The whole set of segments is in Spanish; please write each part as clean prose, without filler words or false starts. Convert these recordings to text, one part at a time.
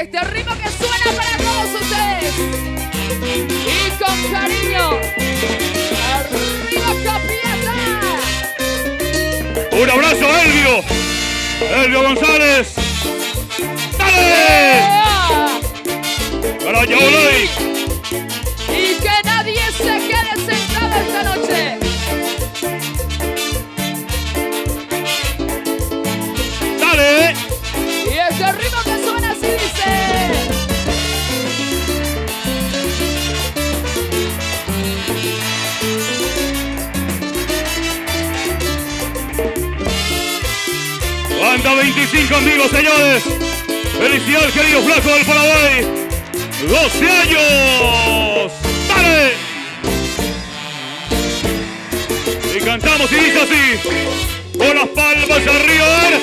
Este ritmo que suena para todos ustedes. Y con cariño. Arriba Capiata. Un abrazo a Elvio. Elvio González. ¡Dale! Para Yaolay. Y que nadie se quede sentado esta noche. ¡Dale! Y este ritmo que suena así dice. Banda 25 amigos, señores. Felicidades, querido flaco del Paraguay. 12 años. ¡Dale! Y cantamos y dice así. Con las palmas arriba, a ver.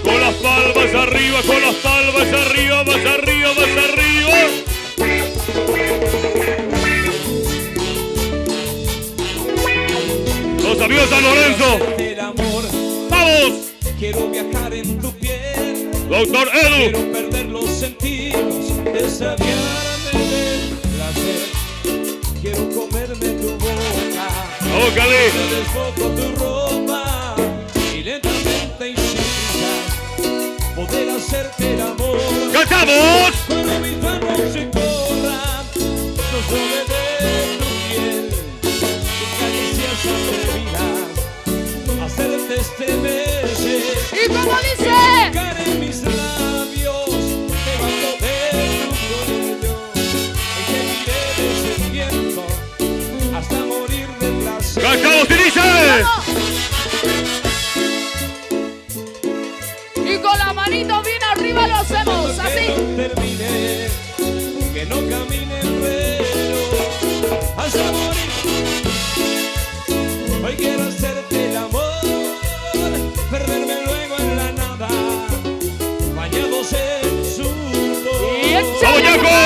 Con las palmas arriba, con las palmas arriba, más arriba, más arriba. Los amigos de San Lorenzo. ¡Vamos! Quiero viajar en tu piel. Doctor Edu. Quiero perder los sentidos, desafiarme del placer. Quiero comerme tu boca. ¡Ócale! Te despojo tu ropa y lentamente y sin prisa poder hacerte el amor. ¡Cantamos! Cuando mis manos se corran, no sobre de tu piel, tus caricias atrevidas, hacerte estremecer. ¿Y cómo dice? Tocar en mis labios, debajo de tu cuello, y seguiré descendiendo hasta morir de placer. ¡Cantamos y dice! Y con la manito bien arriba lo hacemos Que así. no termine, que no camine el reloj hasta morir. Hoy quiero hacerte el amor, perderme luego en la nada, bañados en sudor. Y échale. ¡Yaco!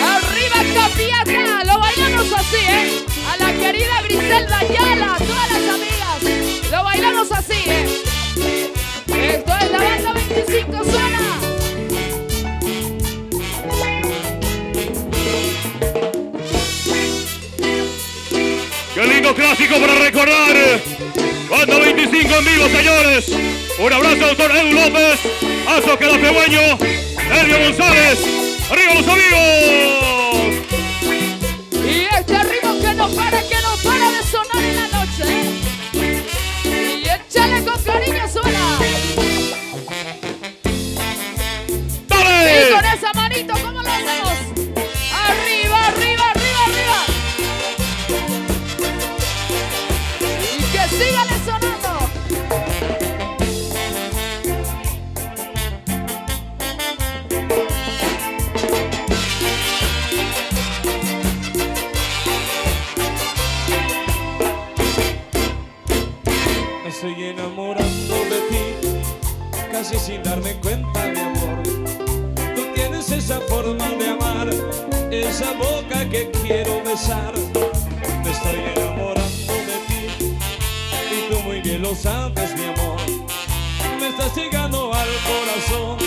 Arriba Capiata. Lo bailamos así, ¿eh? A la querida Griselda Ayala, a todas las amigas. Lo bailamos así, ¿eh? Esto es la banda 25 zona. ¡Qué lindo clásico para recordar! Banda 25 en vivo, señores. Un abrazo, doctor Edu López. Azo Quedapegüeño. Elvio González. ¡Arriba los amigos! Y este ritmo que no para de sonar en la noche, ¿eh? Y échale con cariño suena. Y ¡Dale! con esa manito, ¿cómo lo hacemos? Arriba, arriba, arriba, arriba. Y que síganle sonando. Me estoy enamorando de ti, casi sin darme cuenta, mi amor. Tú tienes esa forma de amar, esa boca que quiero besar. Me estoy enamorando de ti y tú muy bien lo sabes, mi amor. Me estás llegando al corazón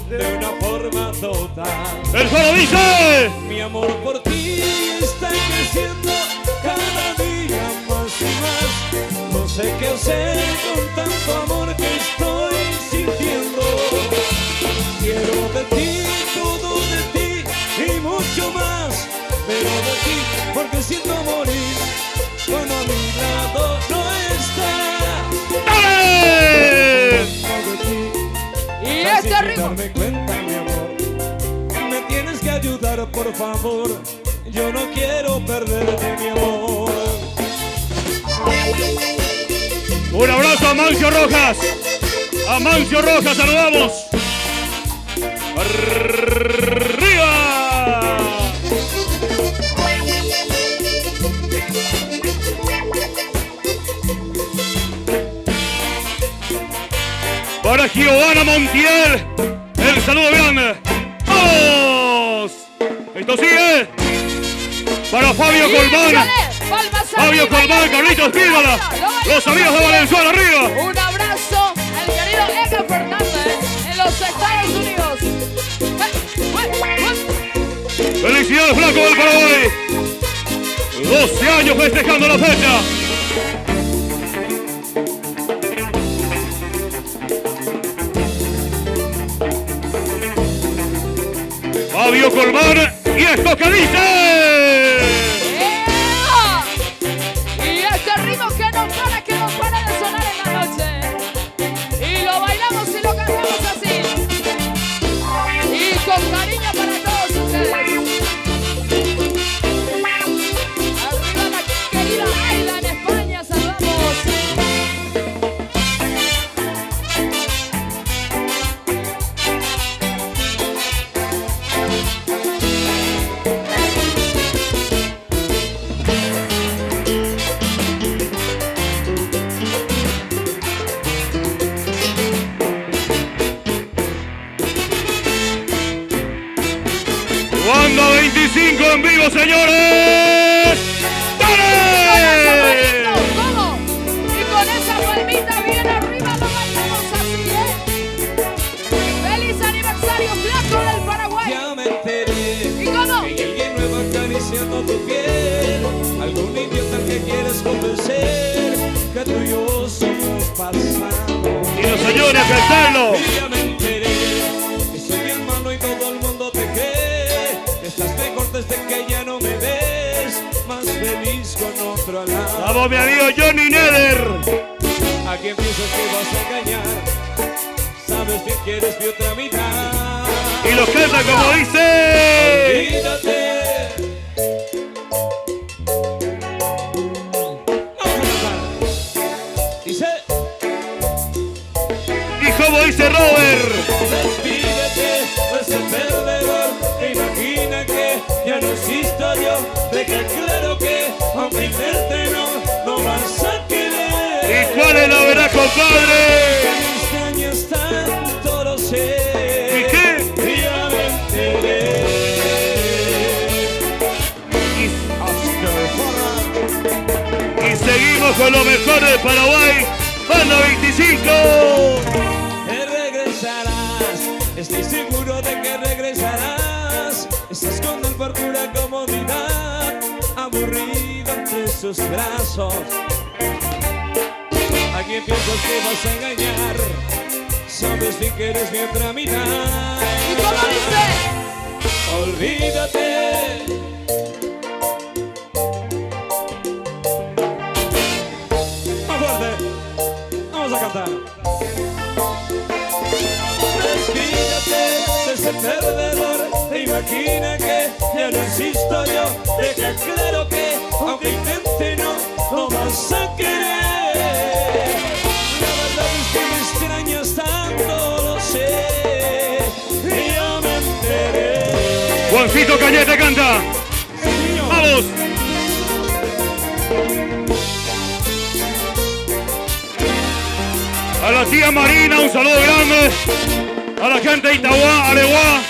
de una forma total. ¡El solo dice! Mi amor por ti está creciendo cada día más y más. No sé qué hacer con tanto amor que estoy sintiendo. Quiero de ti, todo de ti y mucho más. Pero de ti, porque siento morir cuando a mi lado no estás. ¡Dale! De ti, Y casi este sin ritmo. darme cuenta, mi amor. Me tienes que ayudar, por favor. Yo no quiero perderte, mi amor. Un abrazo a Mancio Rojas. A Mancio Rojas, saludamos. ¡Arriba! Para Giovanna Montiel, el saludo grande. ¡Vamos! Esto sigue. Para Fabio Colmán. Fabio Colmán, Carlitos Píbala. Los amigos de Valenzuela, arriba. Un abrazo al querido Edgar Fernández en los Estados Unidos. Felicidades, Flaco del Paraguay. 12 años festejando la fecha. Fabio Colmán, y esto que dice. Y este ritmo que no para de sonar en la noche. Y lo bailamos y lo cantamos así. Y con cariño para todos ustedes. Arriba la querida Ayla en España, saludamos. Banda 25 en vivo, señores. ¡Dale! ¿Cómo? Y con esa palmita bien arriba lo bailamos así, ¿eh? ¡Feliz aniversario, Flaco del Paraguay! Ya me enteré. ¿Y cómo? Que hay alguien nuevo acariciando tu piel. Algún idiota que quieres convencer que tú y yo somos pasado. Y los señores, cantarlo. Y ya me enteré que soy bien malo y todo el mundo te cree. Estás mejor desde que ya no me ves. Más feliz con otro al lado. Vamos, mi amigo Johnny Neder. ¿A quién piensas que vas a engañar? Sabes bien que eres mi otra mitad. Y los canta como dice. Olvídate. Y como dice Robert. Despídete de ese perdedor. Imagina que ya no existo yo. Deja claro que aunque intente no vas a querer. ¿Y cuál es la verdad, compadre? Que me extrañas tanto, lo sé. ¿Y qué? Ya me enteré. Y seguimos con lo mejor de Paraguay. Banda 25. Te regresarás, estoy seguro de que regresarás. Estás con él por pura comodidad, aburrido entre sus brazos. ¿A quién piensas que vas a engañar? Sabes bien que eres mi otra mitad. ¿Y cómo dice? Olvídate. Más fuerte. Vamos a cantar. Despídate de ese perdedor. Imagina que ya no existo yo. Deja claro que aunque intente no vas a querer. La verdad es que me extrañas tanto, lo sé. Y yo me enteré. Juancito Cañete canta. ¡Vamos! A la tía Marina, un saludo grande. A la gente de Itaguá, Areguá,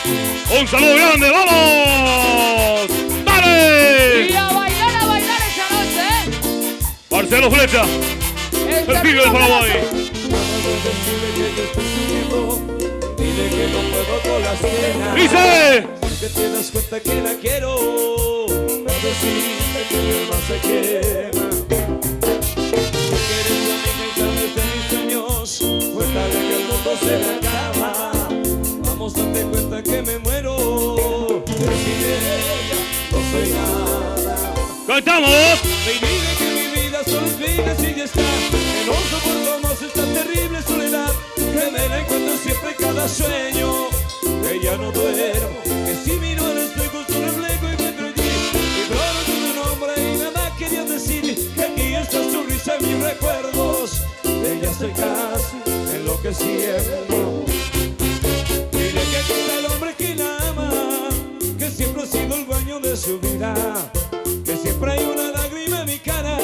un saludo grande. ¡Vamos! ¡Dale! Y a bailar esta noche, ¿eh? Marcelo Flecha, el pibe del Paraguay. Dile que no puedo con las penas. ¡Dice! Que te das cuenta que la quiero. Pero sí, que mi alma se quema. Que eres la única y sabes de mis sueños. Cuéntale que el mundo se me acaba. Vamos, date cuenta que me muero. Pero sin ella no soy nada. ¡Cantamos! Y dile que mi vida solo es vida si ya está. Que no soporto más esta terrible soledad. Que me la encuentro siempre en cada sueño. Que ya no duermo. Que si miro al espejo su reflejo encuentro allí. Y floro tu nombre y nada quería decir. Que aquí estás tu risa en mis recuerdos. Que ya estoy casi enloqueciendo. Dile que es el hombre que la ama. Que siempre ha sido el dueño de su vida. Que siempre hay una lágrima en mi cara.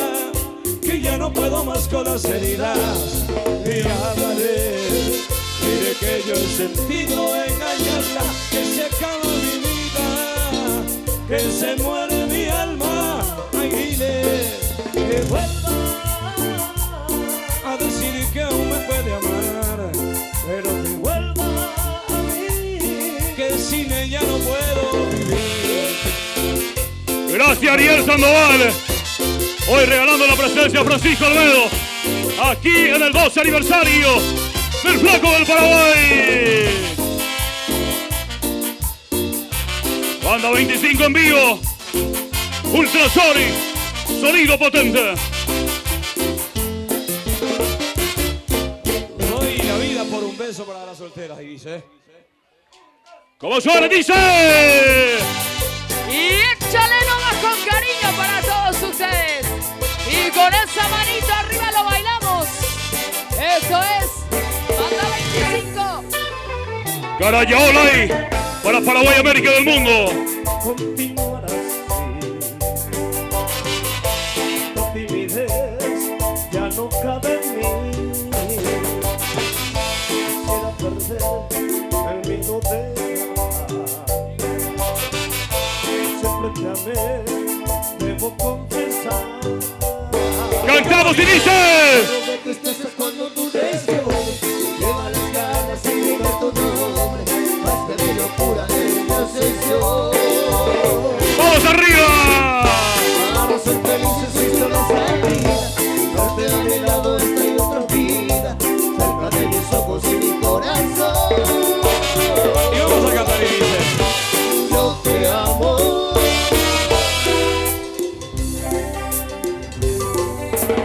Que ya no puedo más con las heridas. Y háblale. Mire que yo he sentido engañarla. Que se acaba mi vida. Que se muere mi alma. Ay, dile que vuelva a decir que aún me puede amar. Pero que vuelva a mí. Que sin ella no puedo vivir. Gracias Ariel Sandoval. Hoy regalando la presencia a Francisco Almedo. Aquí en el 12 aniversario del Flaco del Paraguay. Banda 25 en vivo. Ultrasonic. Sonido potente. Doy la vida por un beso para las solteras, y dice. Como suena, dice. Y échale nomás con cariño para todos ustedes. Y con esa manito arriba lo bailamos. Eso es Banda 25. Carayaolay para Paraguay, América del mundo. Continuar así. La timidez ya no cabe en mí. Quisiera perder el miedo de amar. Siempre te amé, debo confesar. Cantamos y dice. No me tristeza cuando tú descubres. Lleva las ganas y diga tu nombre. Más que mi locura es mi obsesión. ¡Vamos arriba! Para ser felices existe una salida. Verte a mi lado esta y otra vida. Cerca de mis ojos y mi corazón. Y vamos a cantar y dice. Yo te amo.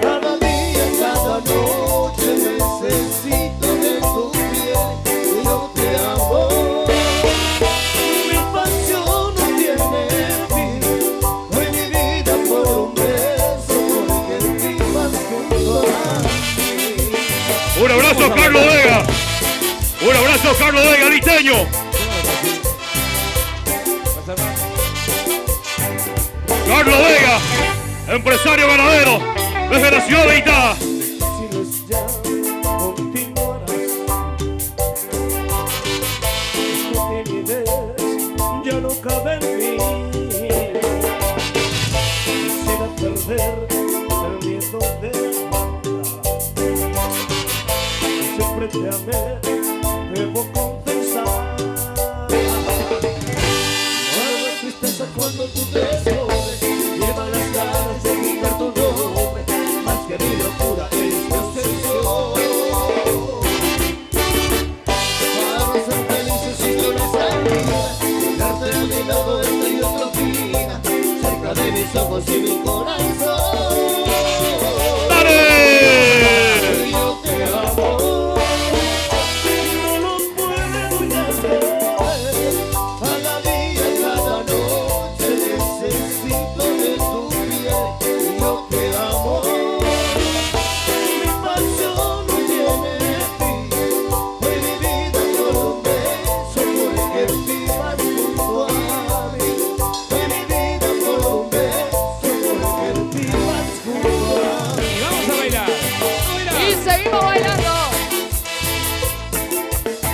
Cada día, cada noche necesito de tu piel. Yo te amo. Mi pasión no tiene fin. Hoy mi vida por un beso, porque vivas junto a mí. Un abrazo, Carlos Vega. Un abrazo, Carlos Vega, listeño. Carlos Vega, empresario ganadero desde la ciudad de Itá. Si no es ya, continuarás. Esta timidez ya no cabe en mí. Quisiera perder el miedo de amar. Siempre te amé, debo confesar. No me tristeza cuando tú te descubres. Lleva las ganas de gritar tu nombre. Más que mi locura es mi obsesión. Para ser felices existe una salida. Darte a mi lado esta y otra vida. Cerca de mis ojos y mi corazón. ¡Dale! Yo te amo. No lo puedo ya hacer. Cada día, cada noche necesito de tu piel. Yo te amo. Mi pasión no tiene fin. Hoy mi vida por un beso, porque vivas junto a mí. Hoy mi vida por un beso, porque vivas junto a mí. Y vamos a bailar. Y seguimos bailando.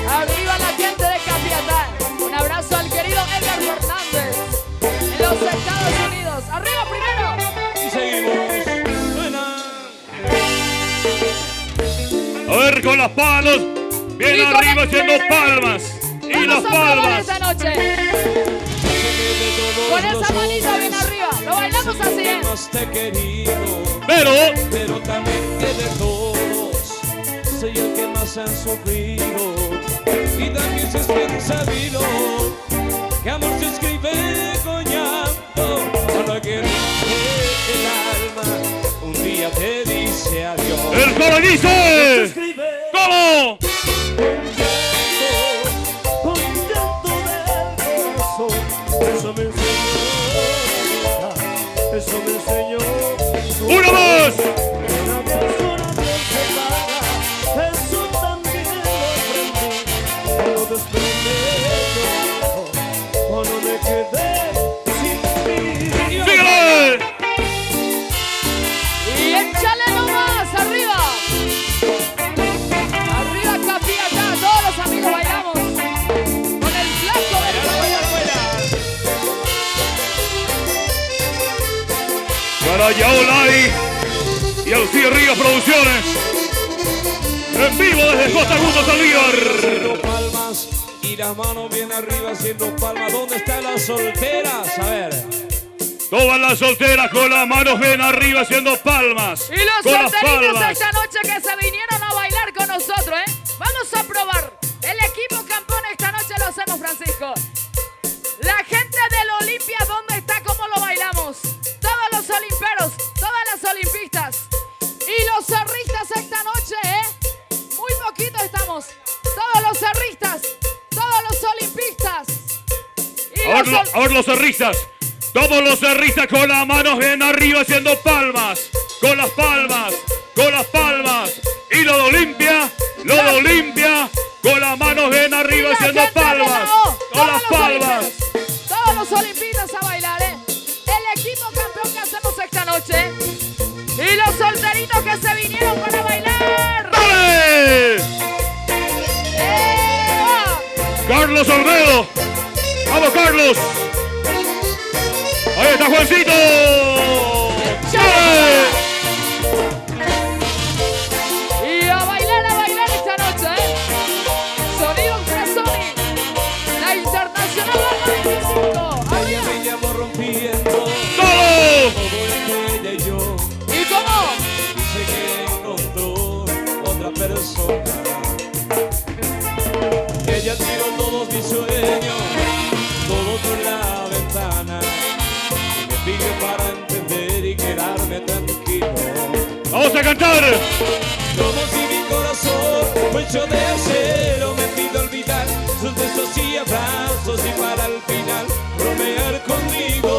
Arriba la gente de Capiatá. Un abrazo al querido Edgar Fernández en los Estados Unidos. Arriba primero. Y seguimos. Suena. A ver con las palos. Bien Y con arriba el- haciendo palmas. Y las Vamos a probar palmas. esta noche. Con esa manita bien arriba. Lo bailamos así, ¿eh? Más te he querido, Pero también que de todos soy el que más han sufrido. Y también si es bien sabido que amor se escribe con llanto. Cuando que el alma un día te dice adiós. el coro dice. Escribe ¿Cómo? con llanto del corazón. Eso me enseñó, eso me enseñó. ¡Una más! Una persona que se paga, eso también lo aprendí. Cuando desprendí yo, cuando me quedé sin ti. ¡Síguele! Y échale nomás, arriba. Arriba Capiatá, todos los amigos bailamos. Con el Flaco del Paraguay. Carayaolay y Alcide Ríos Producciones. En vivo desde Costa Gusto Haciendo Salvíar. palmas y las manos bien arriba haciendo palmas. ¿Dónde están las solteras? A ver. Todas las solteras con las manos bien arriba haciendo palmas. Y los con las solteritos palmas. esta noche que se vinieron a bailar con nosotros, ¿eh? Vamos a probar. El equipo campeón esta noche lo hacemos, Francisco. La gente del Olimpia, ¿dónde está? ¿Cómo lo bailamos? Todos los olimperos, todas las olimpistas. Y los cerristas esta noche, ¿eh? Muy poquito estamos. Todos los cerristas, todos los olimpistas. Y Ahora los cerristas. Todos los cerristas con las manos bien arriba haciendo palmas. Con las palmas, con las palmas. Y lo de Olimpia, con las manos bien arriba haciendo palmas. Con las palmas. Todos los olimpistas a bailar, ¿eh? El equipo campeón que hacemos esta noche. Y los solteritos que se vinieron para bailar. ¡Dale! Carlos Olmedo. ¡Vamos, Carlos! ¡Ahí está Juancito! ¡Chale! Y a bailar esta noche, ¿eh? Sonido Ultrasonic. La Internacional 25. Ella me llamó rompiendo ¡Todo! todo entre ella y yo. ¿Y cómo? Dice que encontró otra persona. Ella tiró todos mis sueños, todo por la ventana. Y me pide para entender y quedarme tranquilo. ¡Vamos a cantar! Como si mi corazón fue hecho de acero, me pide olvidar sus besos y abrazos y para el final bromear conmigo.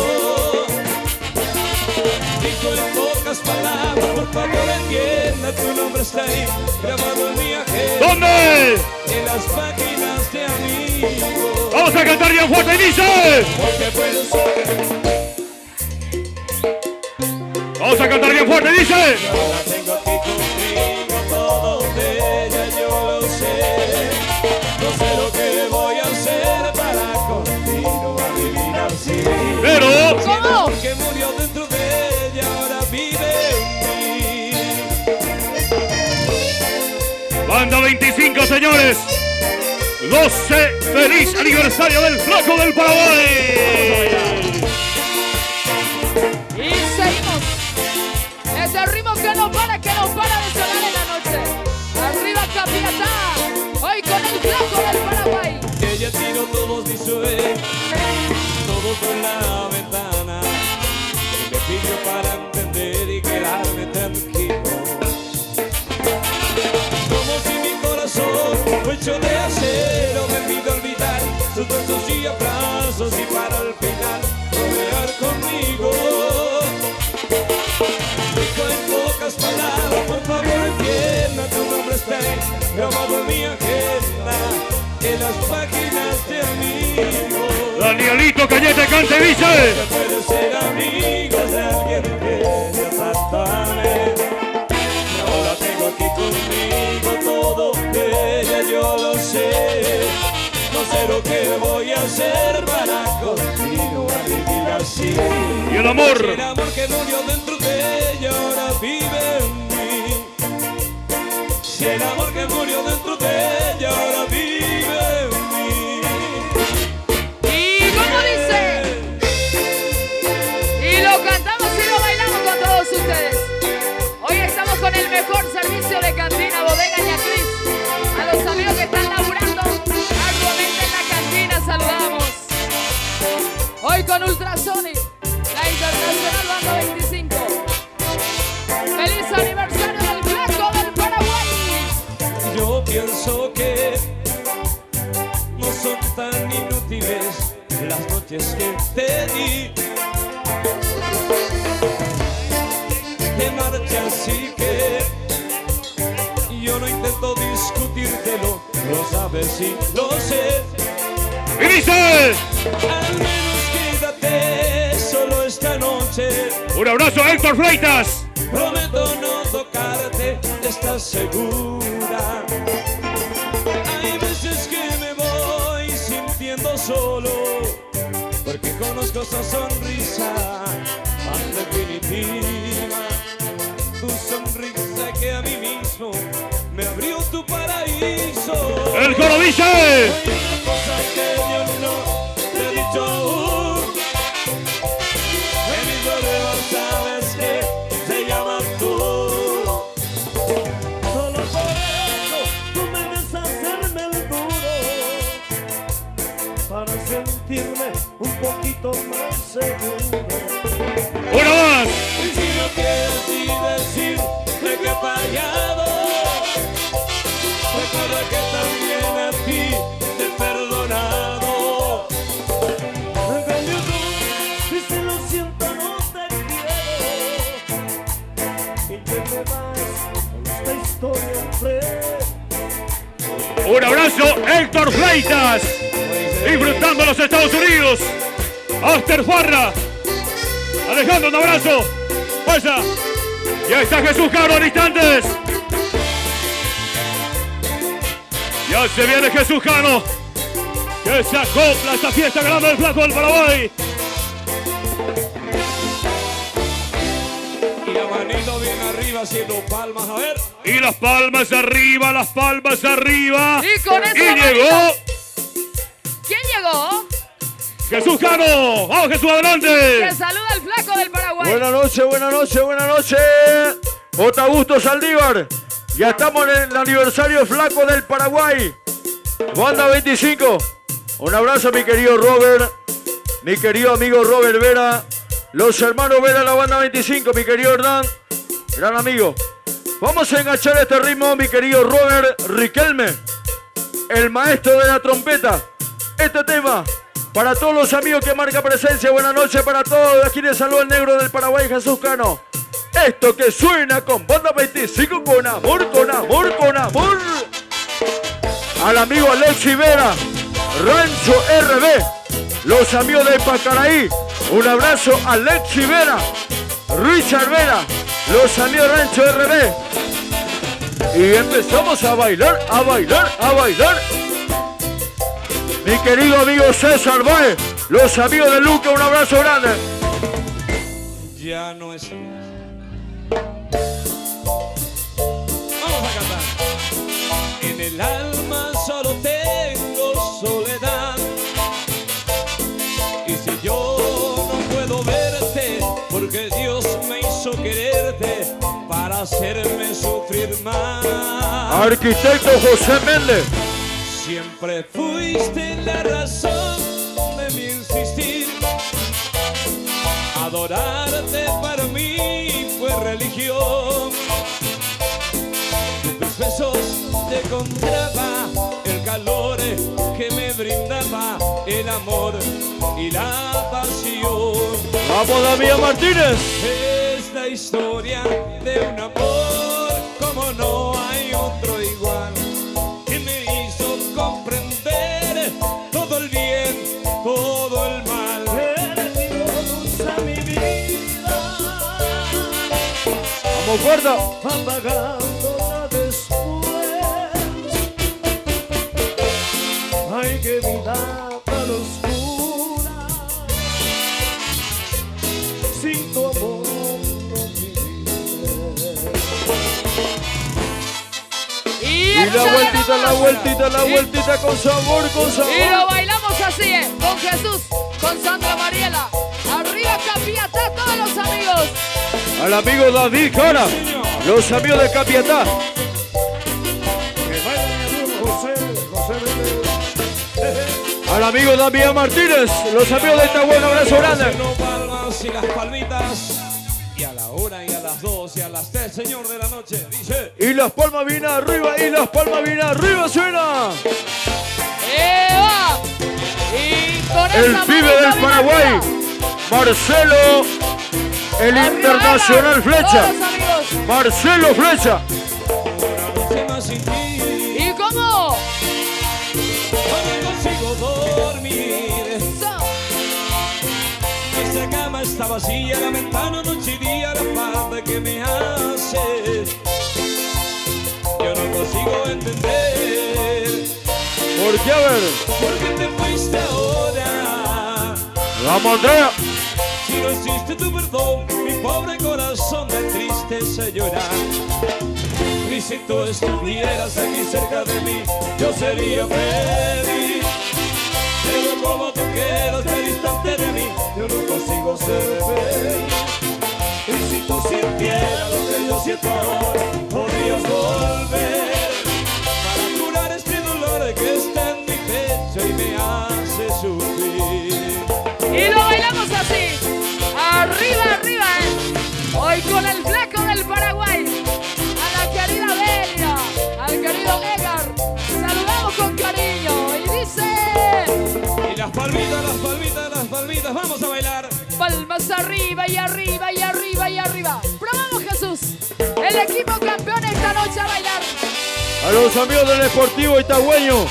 Dijo en pocas palabras, por favor entienda, tu nombre está ahí, grabado en mi agenda. ¿Dónde? En las páginas de amigos. ¡Vamos a cantar bien fuerte y dice! Porque puedo ser. ¡Vamos a cantar bien fuerte y dice! Yo la tengo aquí conmigo, todo de ella yo lo sé. No sé lo que voy a hacer para continuar vivir así. Pero... ¿Cómo? Porque murió dentro de ella, ahora vive en mí. Banda 25, señores. 12, feliz aniversario del Flaco del Paraguay. Y seguimos. Ese ritmo que no para de sonar en la noche. Arriba Capiatá. Hoy con el Flaco del Paraguay. Ella tiró todos mis sueños, todos por la ventana. Y me pidió para entender y quedarme tranquilo. Como si mi corazón fue hecho de acero, me pide olvidar sus besos y abrazos y para el final bromear conmigo. Dijo en pocas palabras, por favor entienda, tu nombre está ahí, grabado en mi agenda, en las páginas de amigos. Danielito Cañete cante y dice. Que puede ser amigos de alguien que ya tanto amé. Y ahora tengo aquí conmigo todo de ella, yo lo sé. No sé lo que voy a hacer para continuar vivir así. Y el amor. El amor que murió dentro de ella ahora vive en mí. Si el amor que murió dentro de ella ahora vive en mí. ¿Y cómo dice? Y lo cantamos y lo bailamos con todos ustedes. Hoy estamos con el mejor servicio de cantina, bodega y actriz. A los amigos que están laburando arduamente en la cantina, saludamos. Hoy con Ultrasonic, la Internacional Banda 25. ¡Feliz aniversario del Flaco del Paraguay! Yo pienso que no son tan inútiles las noches que te di. Te marchas y que yo no intento discutírtelo, lo sabes y lo sé. Y dice. Al menos quédate solo esta noche. Un abrazo a Héctor Freitas. Prometo no tocarte, ¿estás segura? Hay veces que me voy sintiendo solo, porque conozco esa sonrisa tan definitiva. Tu sonrisa que a mí mismo me abrió tu paraíso. El coro dice. Hay una cosa que yo no te he dicho aún. sentirme un poquito más seguro. Una más. Y si no quieres ni decir de que he fallado, recuerda que también a ti te he perdonado. En cambio tú, si se lo siento, no te quiero. Y que me vas con esta historia enfrente. Un abrazo, Héctor Fleitas. Disfrutando los Estados Unidos. Aster Farra. Alejandro, un abrazo. Fuerza. Y ahí está Jesús Caro en instantes. Ya se viene Jesús Cano, que se acopla a esta fiesta grande del Flaco del Paraguay. Y la manito bien arriba haciendo palmas, a ver. Y las palmas arriba, las palmas arriba. Y con esa llegó manito. ¿Quién llegó? Jesús Cano. Vamos Jesús, Que adelante. saluda al Flaco del Paraguay. Buenas noches, buenas noches, buenas noches. J. Augusto Saldívar. Ya estamos en el aniversario Flaco del Paraguay. Banda 25. Un abrazo a mi querido Robert, mi querido amigo Robert Vera, los hermanos Vera, la banda 25, mi querido Hernán, gran amigo. Vamos a enganchar este ritmo, mi querido Robert Riquelme, el maestro de la trompeta. Este tema para todos los amigos que marca presencia. Buenas noches para todos. Aquí les saluda el negro del Paraguay, Jesús Cano. Esto que suena con Banda 25, con amor, con amor, con amor. Al amigo Alexi Vera, Rancho RB, los amigos de Pacaraí. Un abrazo a Alexi Vera, Richard Vera, los amigos de Rancho RB. Y empezamos a bailar, a bailar, a bailar. Mi querido amigo César Baez, los amigos de Luca, un abrazo grande. Ya no es. Vamos a cantar. En el alma solo tengo soledad. Y si yo no puedo verte, porque Dios me hizo quererte para hacerme sufrir más. Arquitecto José Méndez. Siempre fuiste la razón de mi insistir. Adorarte para mí fue religión. De tus besos te encontraba el calor que me brindaba el amor y la pasión. Vamos, Damián Martínez. Es la historia de un amor como no hay otro igual, que me hizo comprender todo el bien, todo el mal. Eres Dios a mi vida, Vamos, guarda. apagándola después. Ay, qué vida tan oscura, sin tu amor no viviré. Y Y la vueltita, la vueltita con sabor, con Y sabor. lo bailamos así, con Jesús, con Sandra Mariela. Arriba Capiatá, todos los amigos. Al amigo David Cara, los amigos de Capiatá. Que baila mi amigo José Méndez. Al amigo Damián Martínez, los amigos de Itaúén, un abrazo grande. Haciendo palmas y las palmitas. Y a la 1 y a las 2 y a las 3, señor de la noche, dice. Y las palmas vienen arriba, y las palmas vienen arriba, suena. ¡Eva! Y con El esa pibe manita del bien Paraguay, arriba. Marcelo, el Arriba, internacional arriba, Flecha. todos los amigos. Marcelo Flecha. Una noche más sin ti, ¿Y cómo? no consigo dormir. So- Esta cama está vacía, la ventana noche y día, la falta que me haces. Yo no consigo entender ¿Por qué? A ver. por qué te fuiste ahora. Vamos, Andrea. Si no existe tu perdón, mi pobre corazón de tristeza llora. Y si tú estuvieras aquí cerca de mí, yo sería feliz. Pero como tú quieras estar distante de mí, yo no consigo ser feliz. Y si tú sintieras lo que yo siento ahora, podrías volver para curar este dolor que está en mi pecho y me hace sufrir. ustedes, vamos a bailar. Palmas arriba y arriba y arriba y arriba. Probamos, Jesús. El equipo campeón esta noche a bailar. A los amigos del Sportivo Itagüeño,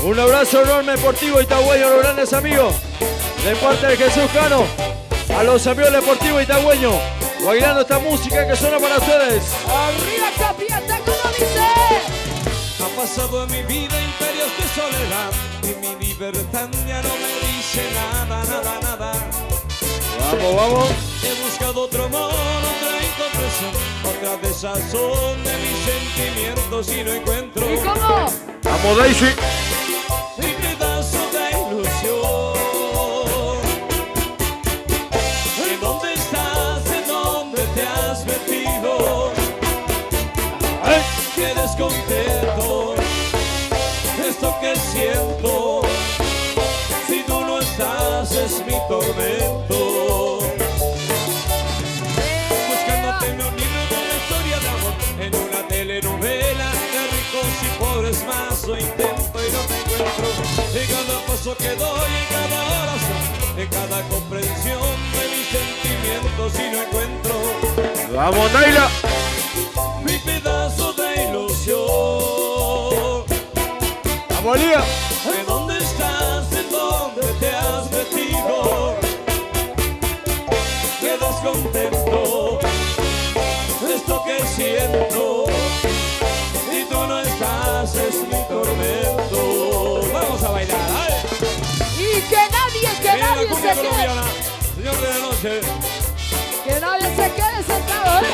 un abrazo enorme, Sportivo Itagüeño, los grandes amigos. De parte de Jesús Cano, a los amigos del Sportivo Itagüeño, bailando esta música que suena para ustedes. Arriba, Capiata, como dice. Ha pasado en mi vida imperios de soledad y mi libertad ya no me dice nada, nada, nada. Vamos, vamos. He buscado otro amor, otra incomprensión, otra desazón de mis sentimientos y no encuentro ¿Y cómo? Vamos, Daisy. mi pedazo de ilusión. ¿En dónde estás? ¿En dónde te has metido? Qué descontento, esto que siento, si tú no estás es mi tormento. Buscándote en un libro de la historia de amor, en una telenovela de ricos y pobres más lo intento y no te encuentro. En cada paso que doy, en cada oración, en cada comprensión de mis sentimientos y no encuentro Vamos, Naila. mi pedazo de ilusión. Vamos, Lía. ¿En dónde estás? ¿En dónde te has metido? Qué descontento, esto que siento, y tú no estás, es mi tormento. Vamos a bailar, ¿eh? Y que nadie Viene la se cumbia quede. colombiana, señor de la noche. Que nadie se quede sentado, ¿eh?